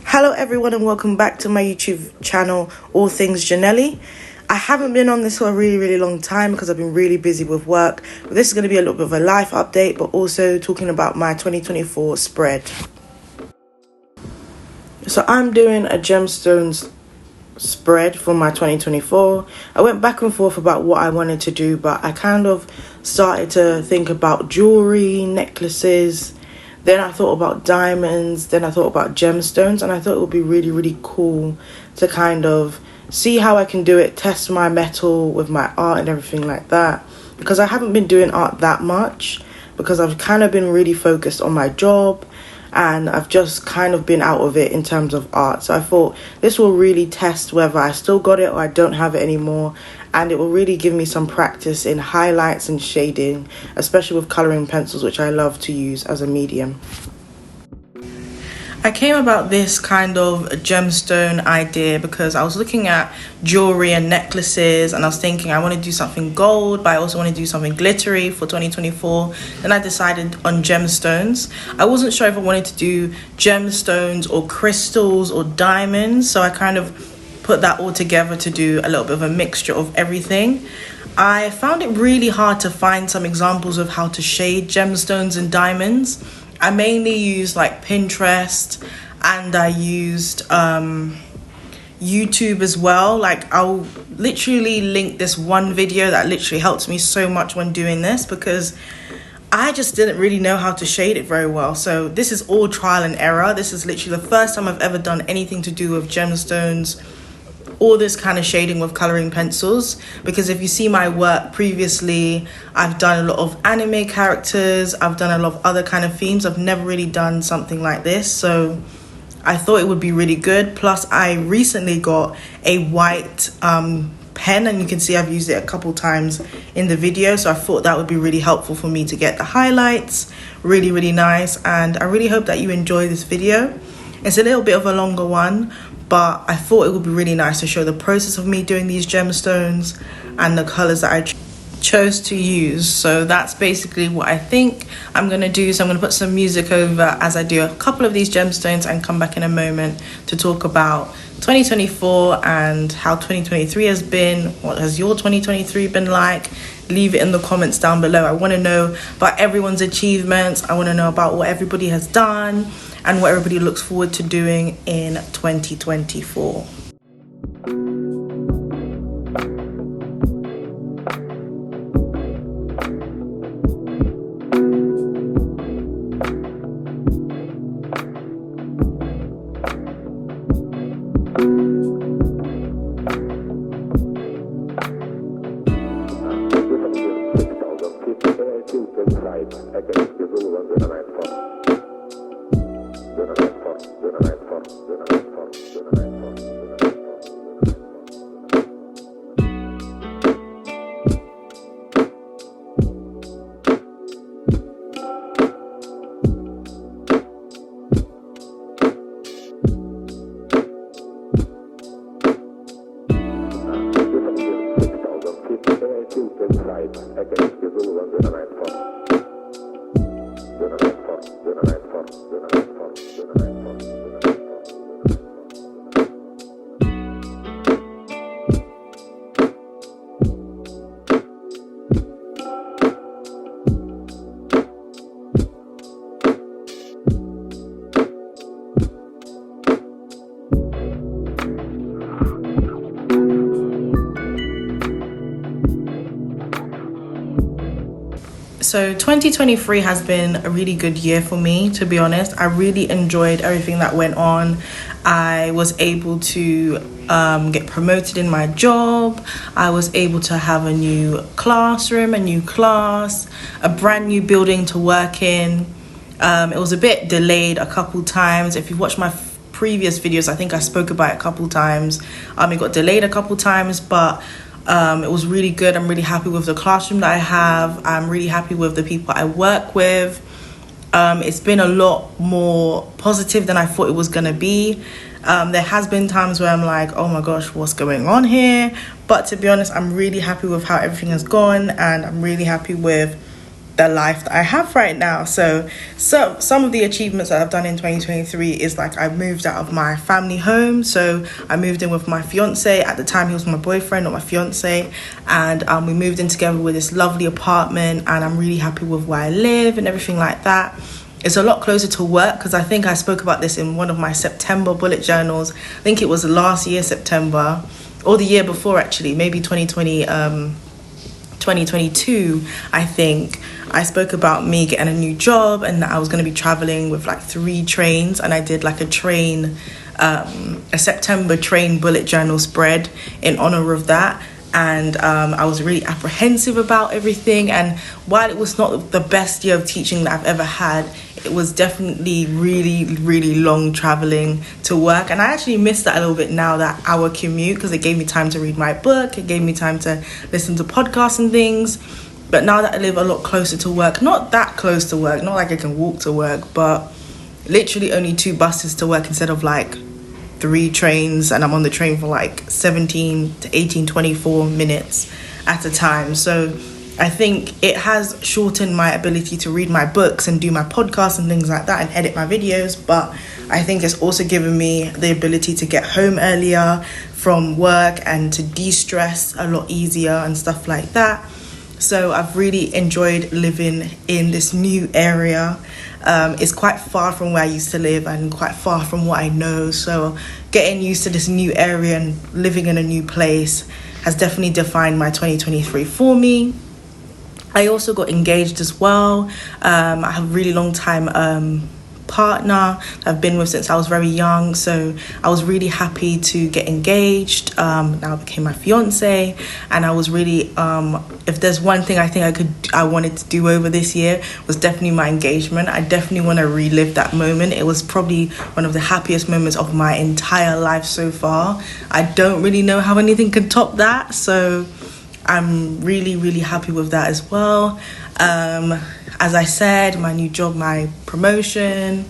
Hello everyone and welcome back to my YouTube channel, All Things Janelli. I haven't been on this for a really long time because I've been really busy with work. But this is going to be a little bit of a life update, but also talking about my 2024 spread. So I'm doing a gemstones spread for my 2024. I went back and forth about what I wanted to do, but I kind of started to think about jewelry, necklaces. Then I thought about diamonds, then I thought about gemstones, and I thought it would be really cool to kind of see how I can do it, test my metal with my art and everything like that. Because I haven't been doing art that much, because I've kind of been really focused on my job, and I've just kind of been out of it in terms of art. So I thought this will really test whether I still got it or I don't have it anymore. And it will really give me some practice in highlights and shading, especially with colouring pencils, which I love to use as a medium. I came about this kind of gemstone idea because I was looking at jewelry and necklaces, and I was thinking I want to do something gold, but I also want to do something glittery for 2024. Then I decided on gemstones. I wasn't sure if I wanted to do gemstones or crystals or diamonds, so I kind of put that all together to do a little bit of a mixture of everything. I found it really hard to find some examples of how to shade gemstones and diamonds. I mainly used like Pinterest, and I used YouTube as well. Like I'll literally link this one video that literally helps me so much when doing this, because I just didn't really know how to shade it very well. So this is all trial and error. This is literally the first time I've ever done anything to do with gemstones, all this kind of shading with coloring pencils. Because if you see my work previously, I've done a lot of anime characters, I've done a lot of other kind of themes. I've never really done something like this, so I thought it would be really good. Plus I recently got a white pen, and you can see I've used it a couple times in the video, so I thought that would be really helpful for me to get the highlights really nice. And I really hope that you enjoy this video. It's a little bit of a longer one, but I thought it would be really nice to show the process of me doing these gemstones and the colors that I chose to use. So that's basically what I think I'm going to do. So I'm going to put some music over as I do a couple of these gemstones and come back in a moment to talk about 2024 and how 2023 has been. What has your 2023 been like? Leave it in the comments down below. I want to know about everyone's achievements. I want to know about what everybody has done and what everybody looks forward to doing in 2024. So 2023 has been a really good year for me, to be honest. I really enjoyed everything that went on. I was able to get promoted in my job. I was able to have a new classroom, a new class, a brand new building to work in. It was a bit delayed a couple times. If you watch my previous videos, I think I spoke about it a couple times. It got delayed a couple times, but it was really good. I'm really happy with the classroom that I have. I'm really happy with the people I work with. It's been a lot more positive than I thought it was going to be. There has been times where I'm like, oh my gosh, what's going on here? But to be honest, I'm really happy with how everything has gone, and I'm really happy with the life that I have right now. So some of the achievements that I've done in 2023 is like I moved out of my family home. So I moved in with my fiance. At the time he was my boyfriend, not my fiance, and we moved in together with this lovely apartment, and I'm really happy with where I live and everything like that. It's a lot closer to work, because I think I spoke about this in one of my September bullet journals. I think it was last year September, or the year before actually, maybe 2022, I think. I spoke about me getting a new job and that I was going to be traveling with like 3 trains, and I did like a September train bullet journal spread in honor of that. And I was really apprehensive about everything, and while it was not the best year of teaching that I've ever had, it was definitely really, really long traveling to work. And I actually miss that a little bit now, that hour commute, because it gave me time to read my book, it gave me time to listen to podcasts and things. But now that I live a lot closer to work, not that close to work, not like I can walk to work, but literally only 2 buses to work instead of like 3 trains, and I'm on the train for like 17 to 18, 24 minutes at a time. So I think it has shortened my ability to read my books and do my podcasts and things like that and edit my videos, but I think it's also given me the ability to get home earlier from work and to de-stress a lot easier and stuff like that. So I've really enjoyed living in this new area. It's quite far from where I used to live and quite far from what I know. So getting used to this new area and living in a new place has definitely defined my 2023 for me. I also got engaged as well. I have a really long time partner I've been with since I was very young, so I was really happy to get engaged. Now I became my fiance, and I was really if there's one thing I think I wanted to do over this year, was definitely my engagement. I definitely want to relive that moment. It was probably one of the happiest moments of my entire life so far. I don't really know how anything can top that, so I'm really, really happy with that as well. As I said, my new job, my promotion.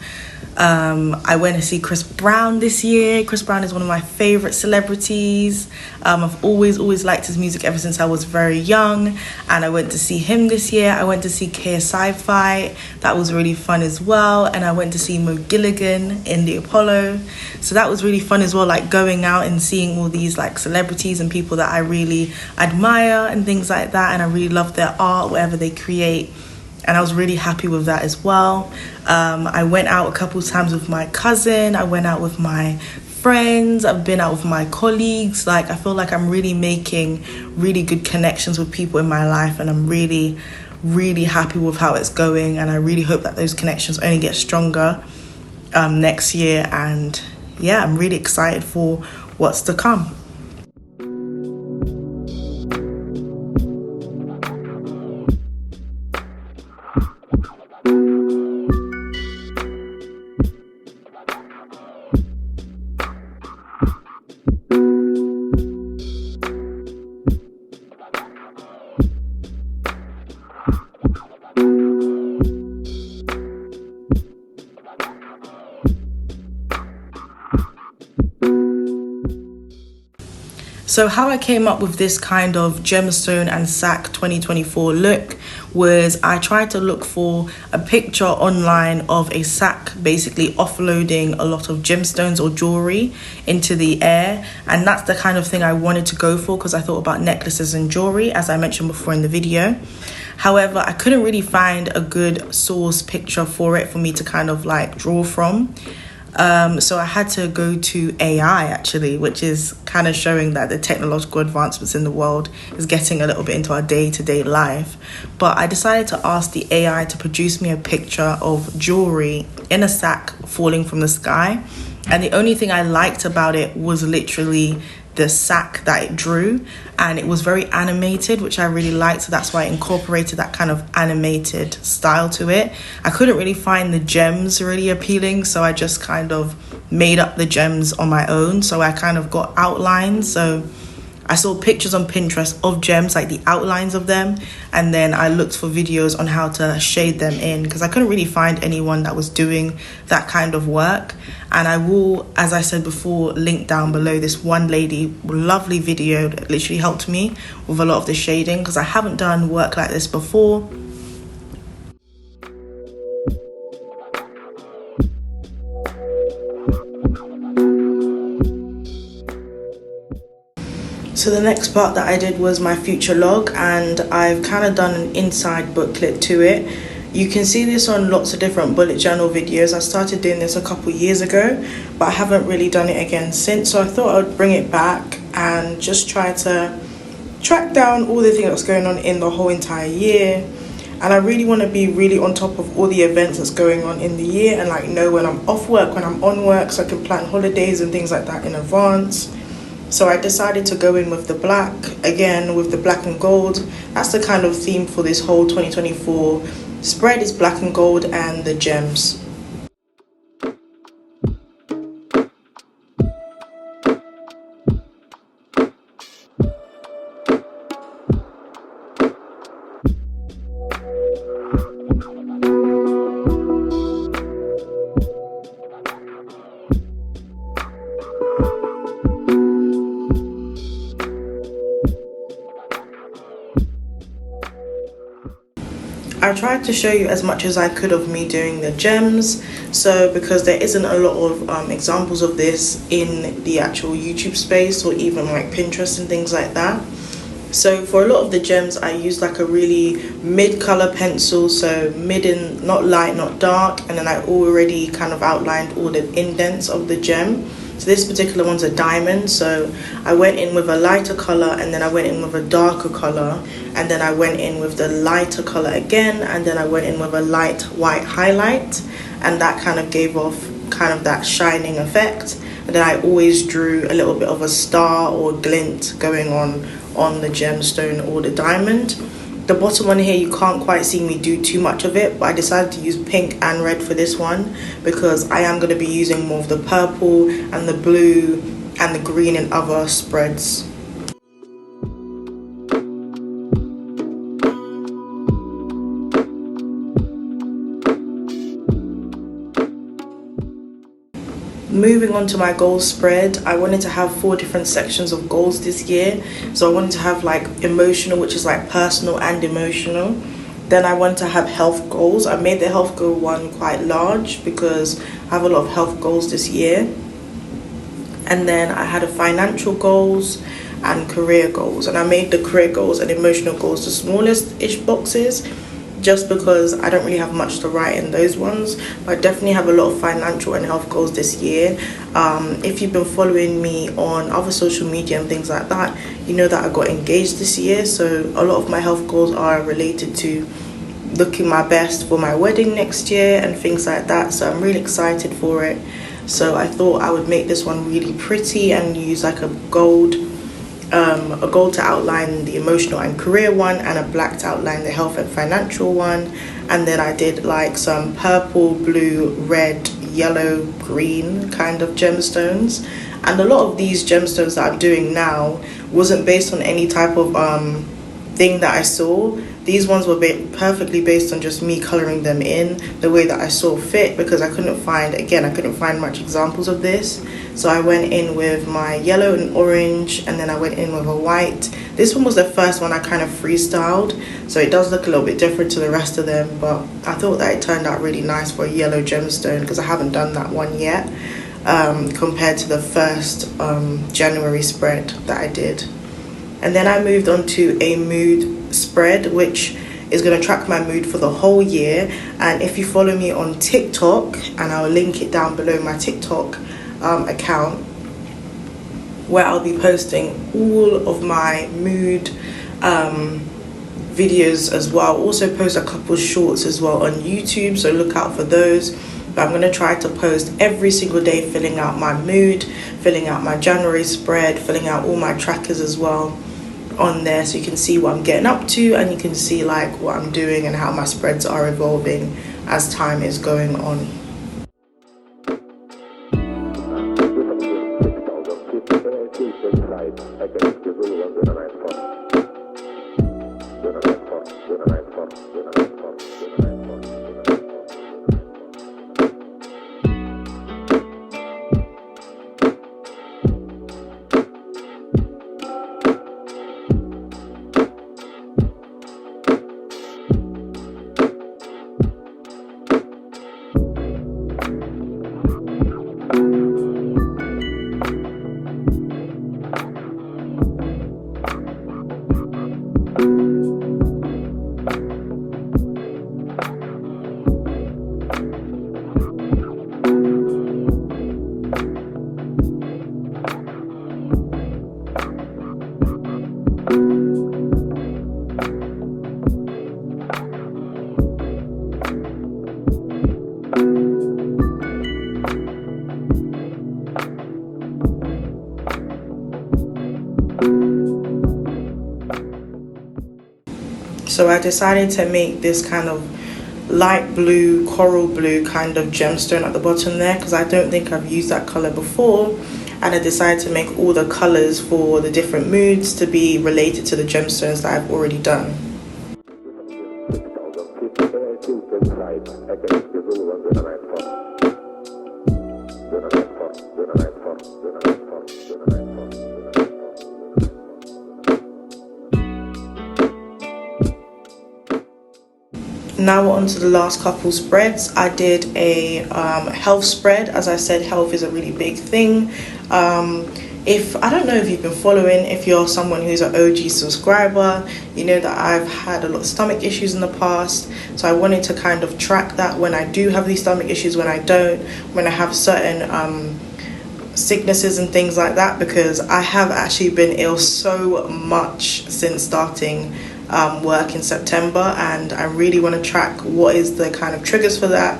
I went to see Chris Brown this year. Chris Brown is one of my favorite celebrities. I've always liked his music ever since I was very young, and I went to see him this year. I went to see KSI. That was really fun as well. And I went to see Mo Gilligan in the Apollo, so that was really fun as well, like going out and seeing all these like celebrities and people that I really admire and things like that, and I really love their art, whatever they create. And I was really happy with that as well. I went out a couple of times with my cousin. I went out with my friends. I've been out with my colleagues. Like, I feel like I'm really making really good connections with people in my life, and I'm really, really happy with how it's going. And I really hope that those connections only get stronger next year. And yeah, I'm really excited for what's to come. So how I came up with this kind of gemstone and sack 2024 look was I tried to look for a picture online of a sack basically offloading a lot of gemstones or jewelry into the air, and that's the kind of thing I wanted to go for because I thought about necklaces and jewelry, as I mentioned before in the video. However, I couldn't really find a good source picture for it for me to kind of like draw from. So I had to go to AI actually, which is kind of showing that the technological advancements in the world is getting a little bit into our day-to-day life. But I decided to ask the AI to produce me a picture of jewelry in a sack falling from the sky. And the only thing I liked about it was literally the sack that it drew, and it was very animated, which I really liked, so that's why I incorporated that kind of animated style to it. I couldn't really find the gems really appealing, so I just kind of made up the gems on my own. So I kind of got outlines, so I saw pictures on Pinterest of gems, like the outlines of them, and then I looked for videos on how to shade them in because I couldn't really find anyone that was doing that kind of work. And I will, as I said before, link down below this one lady, lovely video that literally helped me with a lot of the shading because I haven't done work like this before. So the next part that I did was my future log, and I've kind of done an inside booklet to it. You can see this on lots of different bullet journal videos. I started doing this a couple years ago, but I haven't really done it again since. So I thought I would bring it back and just try to track down all the things that's going on in the whole entire year. And I really want to be really on top of all the events that's going on in the year, and like know when I'm off work, when I'm on work, so I can plan holidays and things like that in advance. So I decided to go in with the black, again with the black and gold. That's the kind of theme for this whole 2024 spread, is black and gold and the gems. I tried to show you as much as I could of me doing the gems, so because there isn't a lot of examples of this in the actual YouTube space or even like Pinterest and things like that. So for a lot of the gems I used like a really mid color pencil, so mid in, not light, not dark, and then I already kind of outlined all the indents of the gem. So this particular one's a diamond, so I went in with a lighter color, and then I went in with a darker color, and then I went in with the lighter color again, and then I went in with a light white highlight, and that kind of gave off kind of that shining effect. And then I always drew a little bit of a star or glint going on the gemstone or the diamond. The bottom one here, you can't quite see me do too much of it, but I decided to use pink and red for this one because I am going to be using more of the purple and the blue and the green in other spreads. Moving on to my gold spread, I wanted to have 4 different sections of goals this year. So I wanted to have like emotional, which is like personal and emotional. Then I wanted to have health goals. I made the health goal one quite large because I have a lot of health goals this year. And then I had a financial goals and career goals. And I made the career goals and emotional goals the smallest-ish boxes, just because I don't really have much to write in those ones. But I definitely have a lot of financial and health goals this year. If you've been following me on other social media and things like that, you know that I got engaged this year, so a lot of my health goals are related to looking my best for my wedding next year and things like that. So I'm really excited for it. So I thought I would make this one really pretty and use like a gold to outline the emotional and career one, and a black to outline the health and financial one. And then I did like some purple, blue, red, yellow, green kind of gemstones. And a lot of these gemstones that I'm doing now wasn't based on any type of thing that I saw. These ones were perfectly based on just me coloring them in the way that I saw fit, because I couldn't find much examples of this. So I went in with my yellow and orange, and then I went in with a white. This one was the first one I kind of freestyled, so it does look a little bit different to the rest of them, but I thought that it turned out really nice for a yellow gemstone because I haven't done that one yet, compared to the first January spread that I did. And then I moved on to a mood spread, which is going to track my mood for the whole year. And if you follow me on TikTok, and I'll link it down below, my TikTok account, where I'll be posting all of my mood videos as well. I'll also post a couple shorts as well on YouTube, so look out for those. But I'm going to try to post every single day, filling out my mood, filling out my January spread, filling out all my trackers as well on there, so you can see what I'm getting up to, and you can see like what I'm doing and how my spreads are evolving as time is going on. So I decided to make this kind of light blue, coral blue kind of gemstone at the bottom there, because I don't think I've used that color before. And I decided to make all the colors for the different moods to be related to the gemstones that I've already done. Now we're on to the last couple spreads. I did a health spread. As I said, health is a really big thing. If I don't know if you've been following, if you're someone who's an OG subscriber, you know that I've had a lot of stomach issues in the past. So I wanted to kind of track that, when I do have these stomach issues, when I don't, when I have certain sicknesses and things like that, because I have actually been ill so much since starting work in September, and I really want to track what is the kind of triggers for that.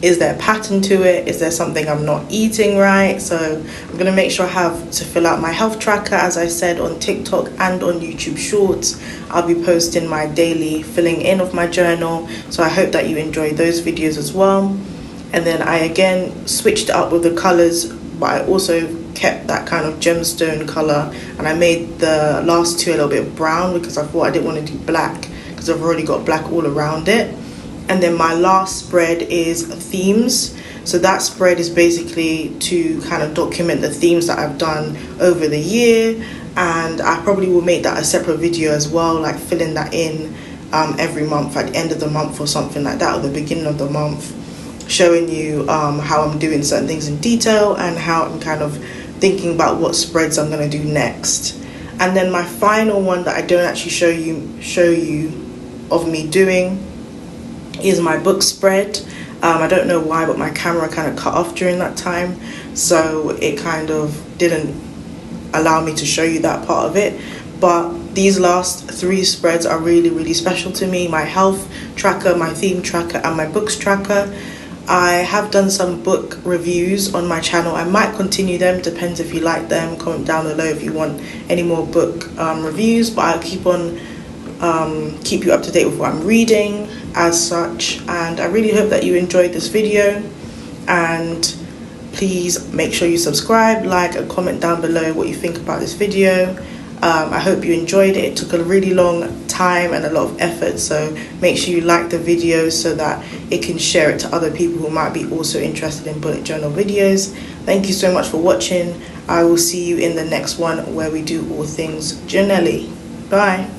Is there a pattern to it? Is there something I'm not eating right? So I'm going to make sure I have to fill out my health tracker, as I said, on TikTok and on YouTube Shorts. I'll be posting my daily filling in of my journal, so I hope that you enjoy those videos as well. And then I again switched it up with the colors, but I also kept that kind of gemstone color, and I made the last two a little bit brown because I thought I didn't want to do black because I've already got black all around it. And then my last spread is themes. So that spread is basically to kind of document the themes that I've done over the year, and I probably will make that a separate video as well, like filling that in every month at the end of the month or something like that, or the beginning of the month, showing you how I'm doing certain things in detail and how I'm kind of thinking about what spreads I'm going to do next. And then my final one that I don't actually show you of me doing is my book spread. I don't know why, but my camera kind of cut off during that time, so it kind of didn't allow me to show you that part of it. But these last three spreads are really, really special to me: my health tracker, my theme tracker, and my books tracker. I have done some book reviews on my channel. I might continue them, depends if you like them. Comment down below if you want any more book reviews, but I'll keep you up to date with what I'm reading as such. And I really hope that you enjoyed this video, and please make sure you subscribe, like, and comment down below what you think about this video. I hope you enjoyed it. It took a really long time and a lot of effort, so make sure you like the video so that it can share it to other people who might be also interested in bullet journal videos. Thank you so much for watching. I will see you in the next one where we do all things journaling. Bye.